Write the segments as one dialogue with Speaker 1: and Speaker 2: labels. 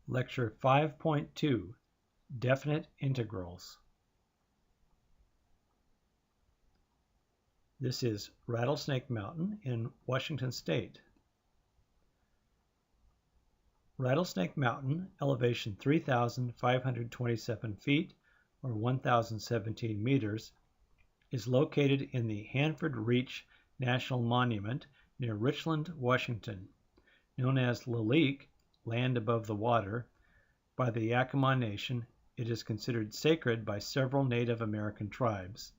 Speaker 1: Lecture 5.2, Definite Integrals. This is Rattlesnake Mountain in Washington State. Rattlesnake Mountain, elevation 3,527 feet or 1,017 meters, is located in the Hanford Reach National Monument near Richland, Washington, known as Lalique, land above the water. By the Yakima Nation, it is considered sacred by several Native American tribes.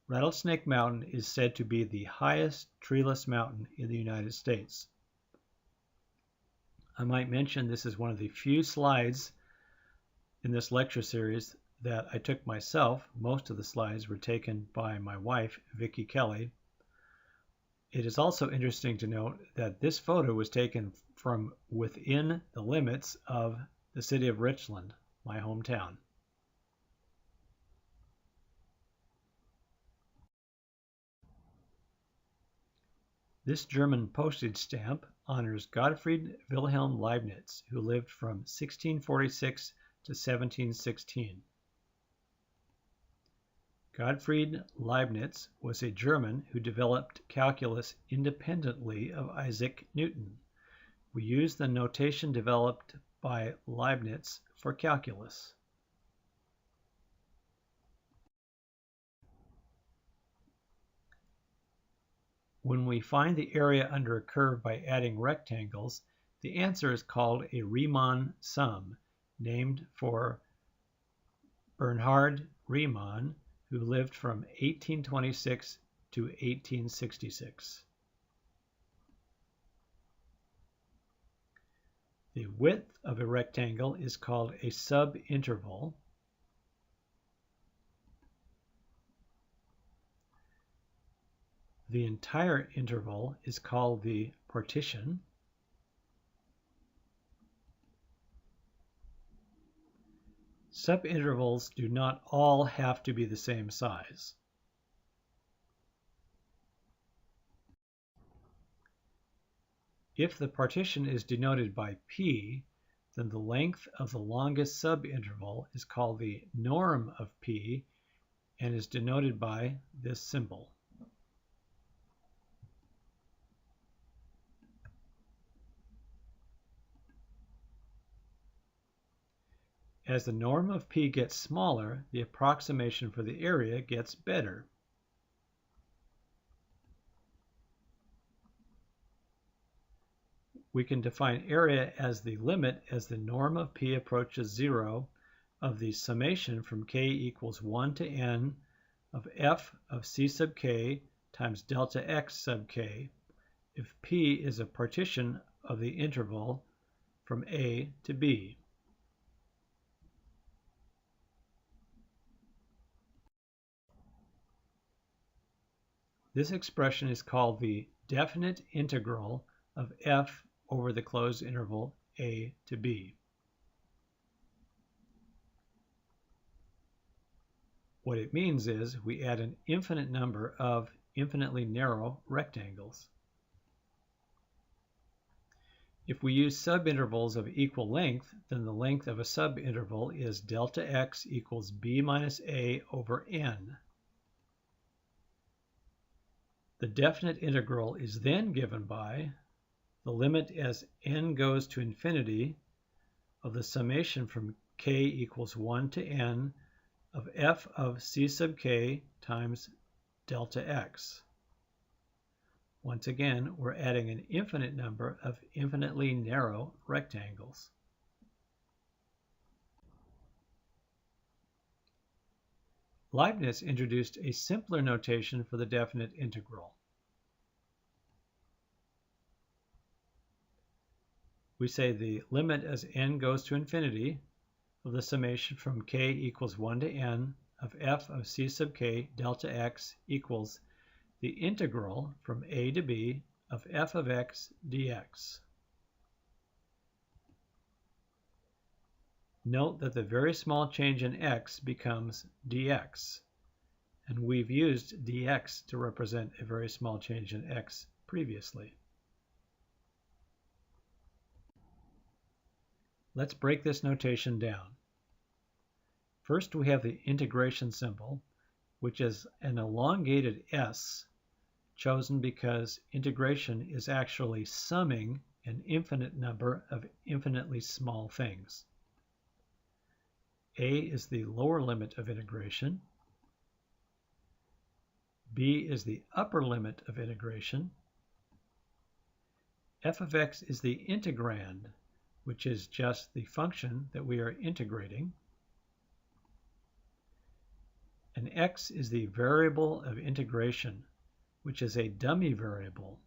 Speaker 1: Rattlesnake Mountain is said to be the highest treeless mountain in the United States. I might mention this is one of the few slides in this lecture series that I took myself. Most of the slides were taken by my wife, Vicki Kelly. It is also interesting to note that this photo was taken from within the limits of the city of Richland, my hometown. This German postage stamp honors Gottfried Wilhelm Leibniz, who lived from 1646 to 1716. Gottfried Leibniz was a German who developed calculus independently of Isaac Newton. We use the notation developed by Leibniz for calculus. When we find the area under a curve by adding rectangles, the answer is called a Riemann sum, named for Bernhard Riemann, who lived from 1826 to 1866. The width of a rectangle is called a subinterval. The entire interval is called the partition. Subintervals do not all have to be the same size. If the partition is denoted by p, then the length of the longest subinterval is called the norm of p and is denoted by this symbol. As the norm of p gets smaller, the approximation for the area gets better. We can define area as the limit as the norm of p approaches 0 of the summation from k equals 1 to n of f of c sub k times delta x sub k if p is a partition of the interval from a to b. This expression is called the definite integral of f over the closed interval a to b. What it means is we add an infinite number of infinitely narrow rectangles. If we use subintervals of equal length, then the length of a subinterval is delta x equals b minus a over n. The definite integral is then given by the limit as n goes to infinity of the summation from k equals 1 to n of f of c sub k times delta x. Once again, we're adding an infinite number of infinitely narrow rectangles. Leibniz introduced a simpler notation for the definite integral. We say the limit as n goes to infinity of the summation from k equals 1 to n of f of c sub k delta x equals the integral from a to b of f of x dx. Note that the very small change in x becomes dx, and we've used dx to represent a very small change in x previously. Let's break this notation down. First, we have the integration symbol, which is an elongated S, chosen because integration is actually summing an infinite number of infinitely small things. A is the lower limit of integration. B is the upper limit of integration. F of x is the integrand, which is just the function that we are integrating. And x is the variable of integration, which is a dummy variable.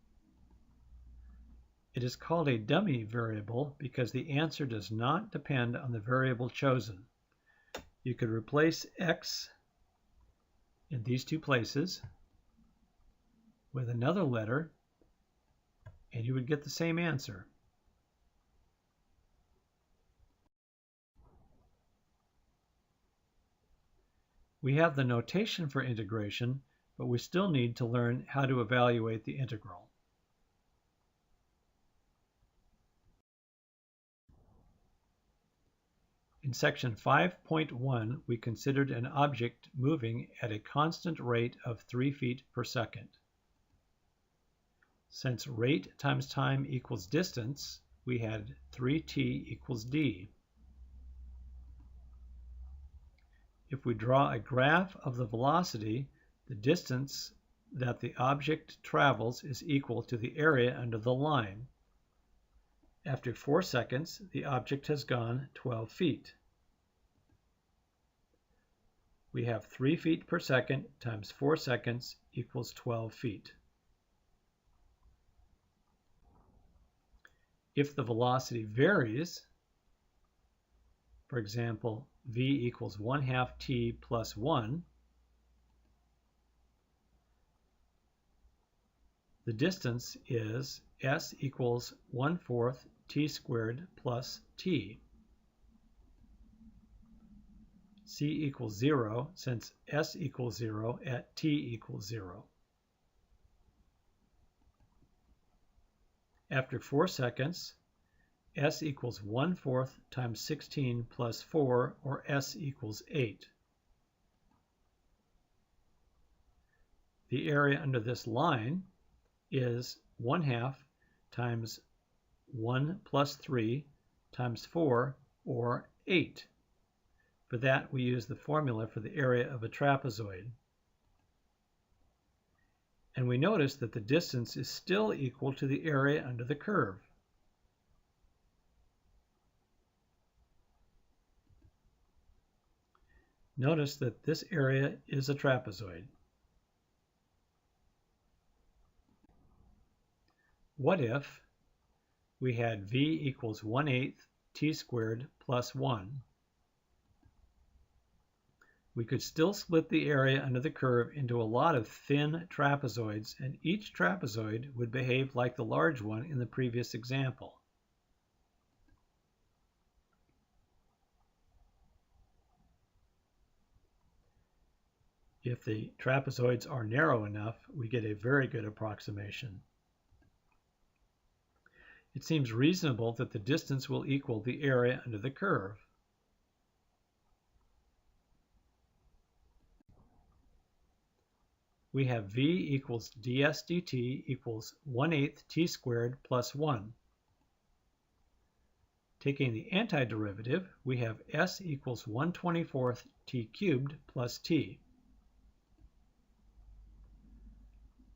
Speaker 1: It is called a dummy variable because the answer does not depend on the variable chosen. You could replace x in these two places with another letter, and you would get the same answer. We have the notation for integration, but we still need to learn how to evaluate the integral. In section 5.1, we considered an object moving at a constant rate of 3 feet per second. Since rate times time equals distance, we had 3t equals d. If we draw a graph of the velocity, the distance that the object travels is equal to the area under the line. After 4 seconds, the object has gone 12 feet. We have 3 feet per second times 4 seconds equals 12 feet. If the velocity varies, for example, v equals 1/2 t plus 1, the distance is s equals 1/4 t squared plus t. C equals 0 since s equals 0 at t equals 0. After 4 seconds, s equals 1/4 times 16 plus 4, or s equals 8. The area under this line is 1/2 times 1 plus 3 times 4, or 8. For that, we use the formula for the area of a trapezoid. And we notice that the distance is still equal to the area under the curve. Notice that this area is a trapezoid. What if we had v equals 1/8 t squared plus 1? We could still split the area under the curve into a lot of thin trapezoids, and each trapezoid would behave like the large one in the previous example. If the trapezoids are narrow enough, we get a very good approximation. It seems reasonable that the distance will equal the area under the curve. We have v equals ds dt equals 1/8 t squared plus 1. Taking the antiderivative, we have s equals 1/24 t cubed plus t.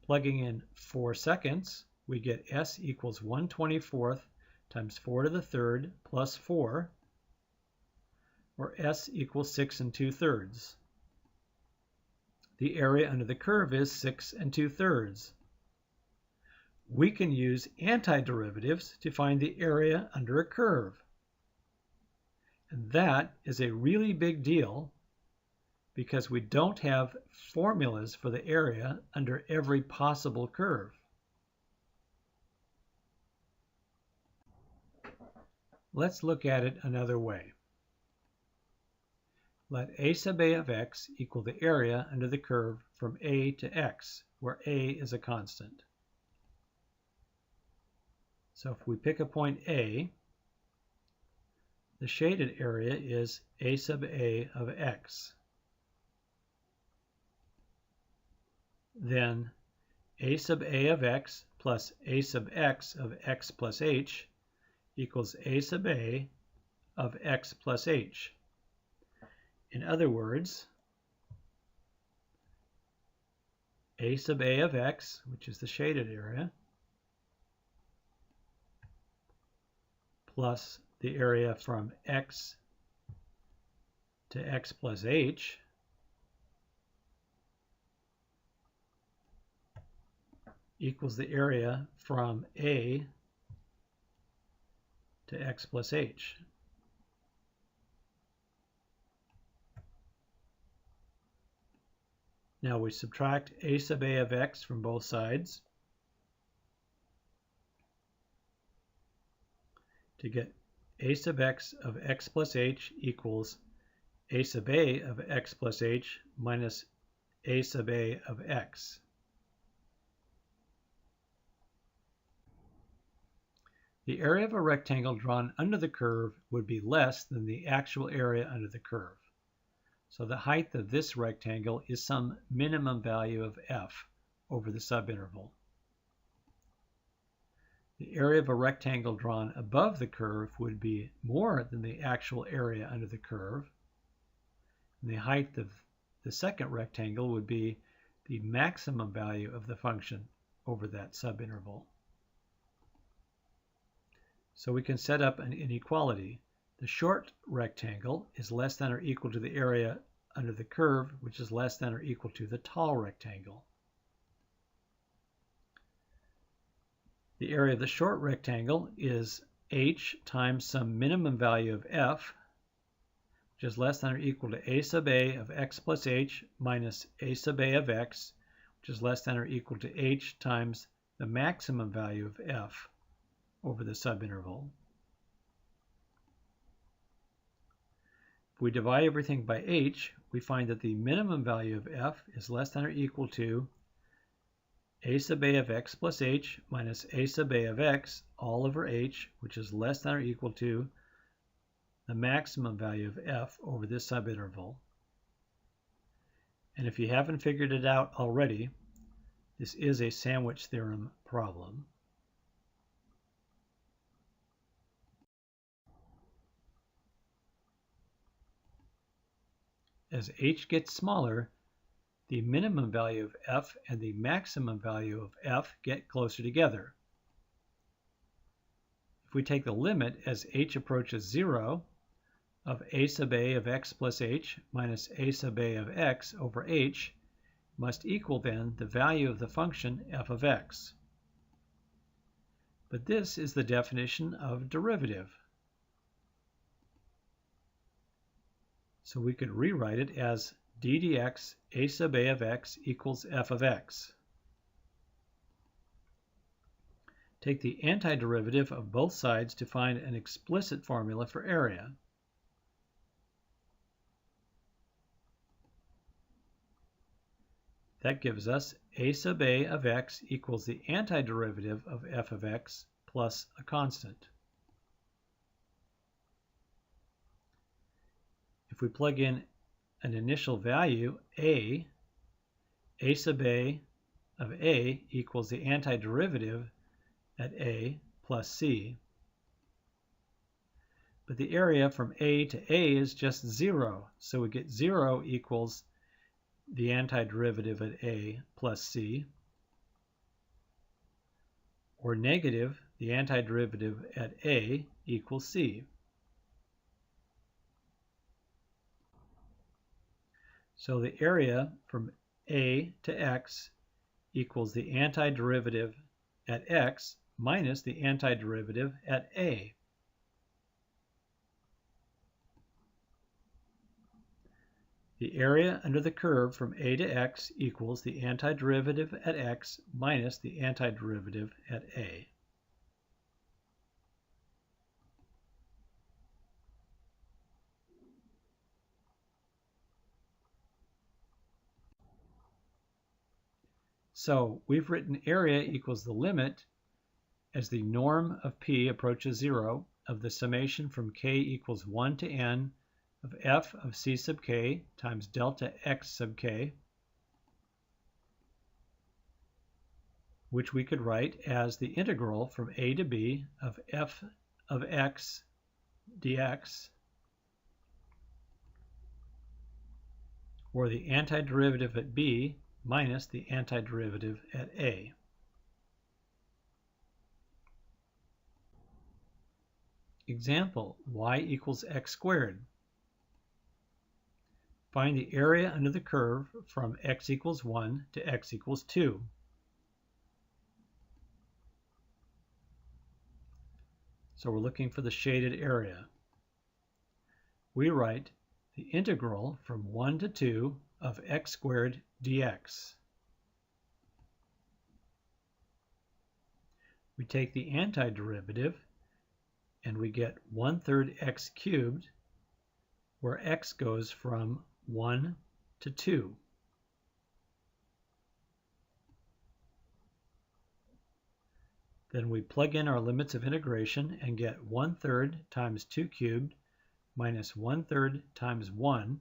Speaker 1: Plugging in 4 seconds, we get s equals 1/24 times 4 to the third plus 4, or s equals 6 2/3. The area under the curve is 6 2/3. We can use antiderivatives to find the area under a curve. And that is a really big deal because we don't have formulas for the area under every possible curve. Let's look at it another way. Let a sub a of x equal the area under the curve from a to x, where a is a constant. So if we pick a point A, the shaded area is a sub a of x. Then a sub a of x plus a sub x of x plus h equals a sub a of x plus h. In other words, a sub a of x, which is the shaded area, plus the area from x to x plus h equals the area from a to x plus h. Now we subtract a sub a of x from both sides to get a sub x of x plus h equals a sub a of x plus h minus a sub a of x. The area of a rectangle drawn under the curve would be less than the actual area under the curve. So the height of this rectangle is some minimum value of f over the subinterval. The area of a rectangle drawn above the curve would be more than the actual area under the curve. And the height of the second rectangle would be the maximum value of the function over that subinterval. So we can set up an inequality. The short rectangle is less than or equal to the area under the curve, which is less than or equal to the tall rectangle. The area of the short rectangle is h times some minimum value of f, which is less than or equal to a sub a of x plus h minus a sub a of x, which is less than or equal to h times the maximum value of f over the subinterval. If we divide everything by h, we find that the minimum value of f is less than or equal to a sub a of x plus h minus a sub a of x all over h, which is less than or equal to the maximum value of f over this subinterval. And if you haven't figured it out already, this is a sandwich theorem problem. As h gets smaller, the minimum value of f and the maximum value of f get closer together. If we take the limit as h approaches 0 of a sub a of x plus h minus a sub a of x over h must equal then the value of the function f of x. But this is the definition of derivative. So we could rewrite it as d dx a sub a of x equals f of x. Take the antiderivative of both sides to find an explicit formula for area. That gives us a sub a of x equals the antiderivative of f of x plus a constant. If we plug in an initial value, a sub a of a equals the antiderivative at a plus c. But the area from a to a is just 0, so we get 0 equals the antiderivative at a plus c, or negative the antiderivative at a equals c. So the area from a to x equals the antiderivative at x minus the antiderivative at a. The area under the curve from a to x equals the antiderivative at x minus the antiderivative at a. So we've written area equals the limit as the norm of p approaches 0 of the summation from k equals 1 to n of f of c sub k times delta x sub k, which we could write as the integral from a to b of f of x dx, or the antiderivative at b minus the antiderivative at a. Example, y equals x squared. Find the area under the curve from x equals 1 to x equals 2. So we're looking for the shaded area. We write the integral from 1 to 2 of x squared dx. We take the antiderivative and we get 1/3 x cubed, where x goes from 1 to 2. Then we plug in our limits of integration and get 1/3 times 2 cubed minus 1/3 times 1,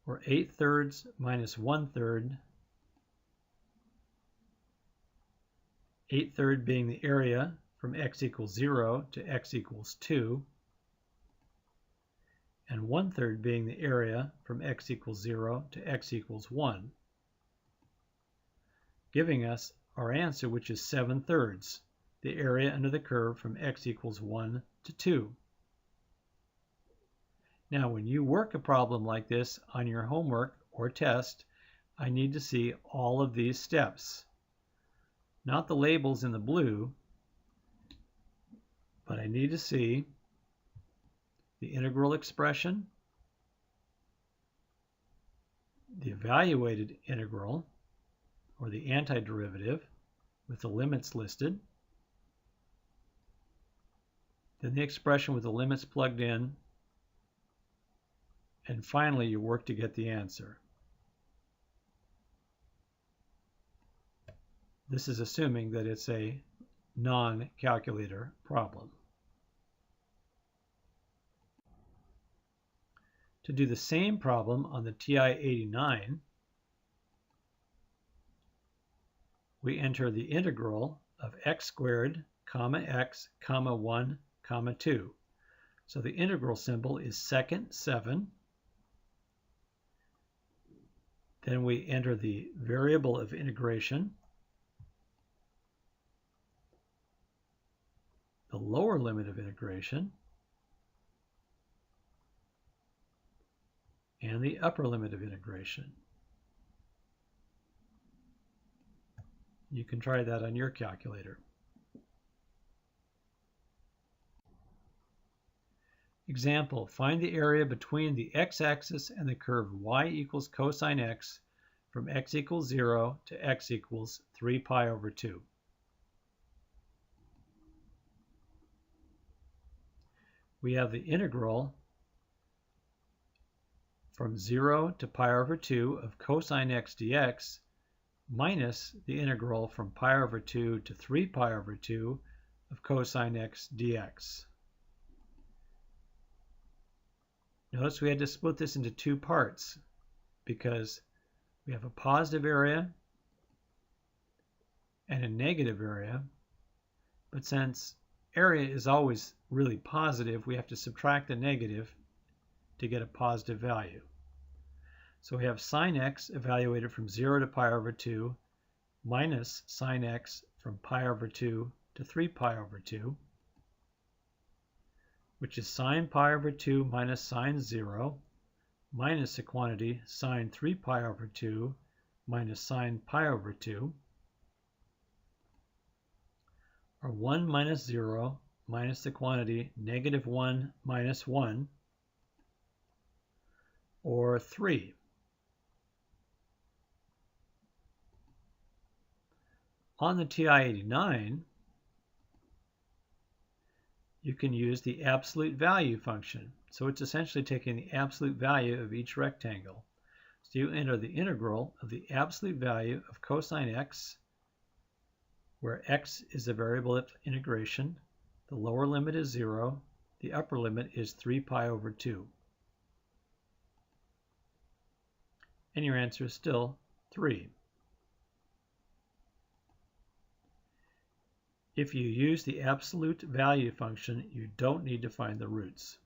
Speaker 1: or 8/3 minus 1/3, 8/3 being the area from x equals 0 to x equals 2, and 1/3 being the area from x equals 0 to x equals 1, giving us our answer, which is 7/3, the area under the curve from x equals 1 to 2. Now, when you work a problem like this on your homework or test, I need to see all of these steps. Not the labels in the blue, but I need to see the integral expression, the evaluated integral, or the antiderivative, with the limits listed, then the expression with the limits plugged in, and finally you work to get the answer. This is assuming that it's a non-calculator problem. To do the same problem on the TI-89, we enter the integral of x squared, comma x, comma 1, comma 2. So the integral symbol is second 7. Then we enter the variable of integration, the lower limit of integration, and the upper limit of integration. You can try that on your calculator. Example, find the area between the x-axis and the curve y equals cosine x from x equals 0 to x equals 3 pi over 2. We have the integral from 0 to pi over 2 of cosine x dx minus the integral from pi over 2 to 3 pi over 2 of cosine x dx. Notice we had to split this into two parts because we have a positive area and a negative area, but since area is always really positive, we have to subtract the negative to get a positive value. So we have sine x evaluated from 0 to pi over 2 minus sine x from pi over 2 to 3 pi over 2, which is sine pi over 2 minus sine 0 minus the quantity sine 3 pi over 2 minus sine pi over 2, or 1 minus 0 minus the quantity negative 1 minus 1, or 3. On the TI-89, you can use the absolute value function. So it's essentially taking the absolute value of each rectangle. So you enter the integral of the absolute value of cosine x, where x is the variable of integration, The lower limit is 0. The upper limit is 3 pi over 2. And your answer is still 3. If you use the absolute value function, you don't need to find the roots.